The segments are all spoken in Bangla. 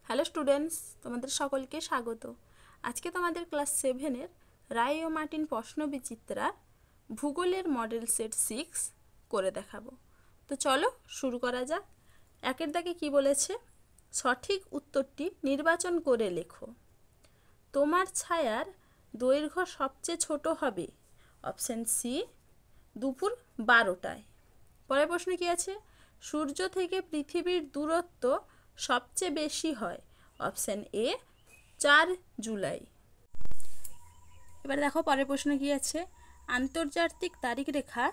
হ্যালো স্টুডেন্টস, তোমাদের সকলকে স্বাগত। আজকে তোমাদের ক্লাস 7-এর রায় ও মার্টিন প্রশ্নবিচিত্রা ভূগোলের মডেল সেট 6 করে দেখাবো। তো চলো শুরু করা যাক। একের দাগে কি বলেছে? সঠিক উত্তরটি নির্বাচন করে লেখো। তোমার ছায়ার দৈর্ঘ্য সবচেয়ে ছোট হবে অপশন সি, দুপুর 12টায়। পরের প্রশ্ন কি আছে? সূর্য থেকে পৃথিবীর দূরত্ব সবচেয়ে বেশি হয় অপশন এ, 4 জুলাই। এবার দেখো পরের প্রশ্ন কি আছে? আন্তর্জাতিক তারিখ রেখা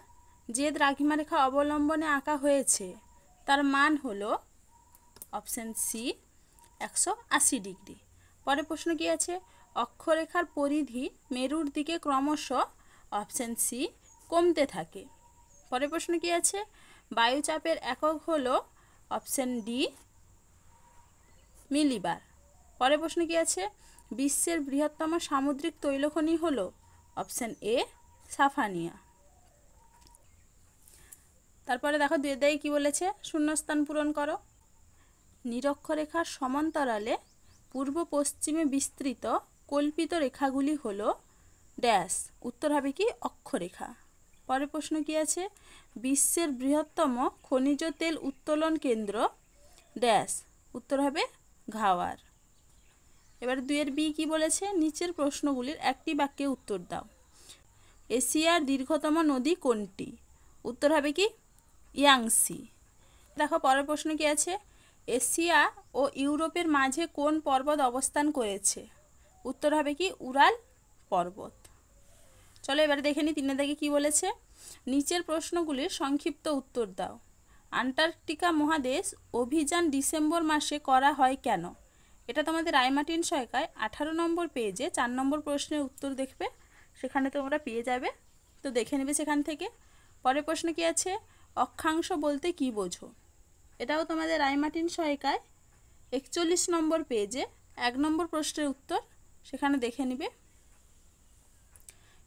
যে দ্রাঘিমা রেখা অবলম্বনে আঁকা হয়েছে তার মান হলো অপশন সি, 180 ডিগ্রি। পরের প্রশ্ন কি আছে? অক্ষরেখার পরিধি মেরুর দিকে ক্রমশ অপশন সি, কমতে থাকে। পরের প্রশ্ন কি আছে? বায়ুচাপের একক হলো অপশন ডি, মিলিবার। পরের প্রশ্ন কি আছে? বিশ্বের বৃহত্তম সামুদ্রিক তৈলখনি হলো অপশন এ, সাফানিয়া। তারপরে দেখো দুই দাগে কি বলেছে? শূন্যস্থান পূরণ করো। নিরক্ষরেখার সমান্তরালে পূর্ব পশ্চিমে বিস্তৃত কল্পিত রেখাগুলি হলো ড্যাশ। উত্তর হবে কি? অক্ষরেখা। পরের প্রশ্ন কি আছে? বিশ্বের বৃহত্তম খনিজ তেল উত্তোলন কেন্দ্র ড্যাশ। উত্তর হবে ঘাওয়ার। এবার 2-এর বি কি বলেছে? নিচের প্রশ্নগুলির একটি বাক্যে উত্তর দাও। এশিয়ার দীর্ঘতম নদী কোনটি? উত্তর হবে কি? ইয়াংসি। দেখো পরের প্রশ্ন কি আছে? এশিয়া ও ইউরোপের মাঝে কোন পর্বত অবস্থান করেছে? উত্তর হবে কি? উরাল পর্বত। চলো এবারে দেখে নিই 3-এর দাগে কি বলেছে। নিচের প্রশ্নগুলির সংক্ষিপ্ত উত্তর দাও। আন্টার্কটিকা মহাদেশ অভিযান ডিসেম্বর মাসে করা হয় কেন? এটা তোমাদের রায় মার্টিন সহায়িকায় 18 নম্বর পেজে 4 নম্বর প্রশ্নের উত্তর দেখবে, সেখানে তোমরা পেয়ে যাবে। তো দেখে নেবে সেখান থেকে। পরের প্রশ্ন কি আছে? অক্ষাংশ বলতে কি বোঝো? এটাও তোমাদের রায় মার্টিন সহায়িকায় 41 নম্বর পেজে 1 নম্বর প্রশ্নের উত্তর, সেখানে দেখে নিবে।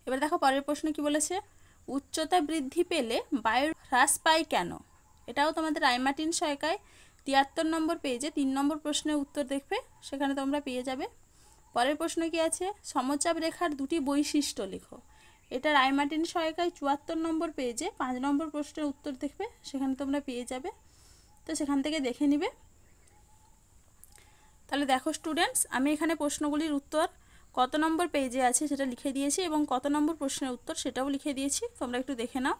এবার দেখো পরের প্রশ্ন কি বলেছে? উচ্চতা বৃদ্ধি পেলে বায়ুর হ্রাস পায় কেন? এটাও তোমাদের রায় মার্টিন সহায়িকায় 73 নম্বর পেজে 3 নম্বর প্রশ্নের উত্তর দেখবে, সেখানে তোমরা পেয়ে যাবে। পরের প্রশ্ন কি আছে? সমচাপ রেখার দুটি বৈশিষ্ট্য লেখো। এটা রায় মার্টিন সহায়িকায় 74 নম্বর পেজে 5 নম্বর প্রশ্নের উত্তর দেখবে, সেখানে তোমরা পেয়ে যাবে। তো সেখান থেকে দেখে নিবে। তাহলে দেখো স্টুডেন্টস, আমি এখানে প্রশ্নগুলির উত্তর কত নম্বর পেজে আছে সেটা লিখে দিয়েছি এবং কত নম্বর প্রশ্নের উত্তর সেটাও লিখে দিয়েছি। তোমরা একটু দেখে নাও।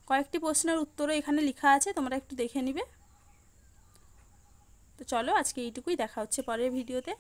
কয়েকটি প্রশ্নের উত্তরও এখানে লেখা আছে, তোমরা একটু দেখে নিবে। তো চলো আজকে এইটুকুই, দেখা হচ্ছে পরের ভিডিওতে।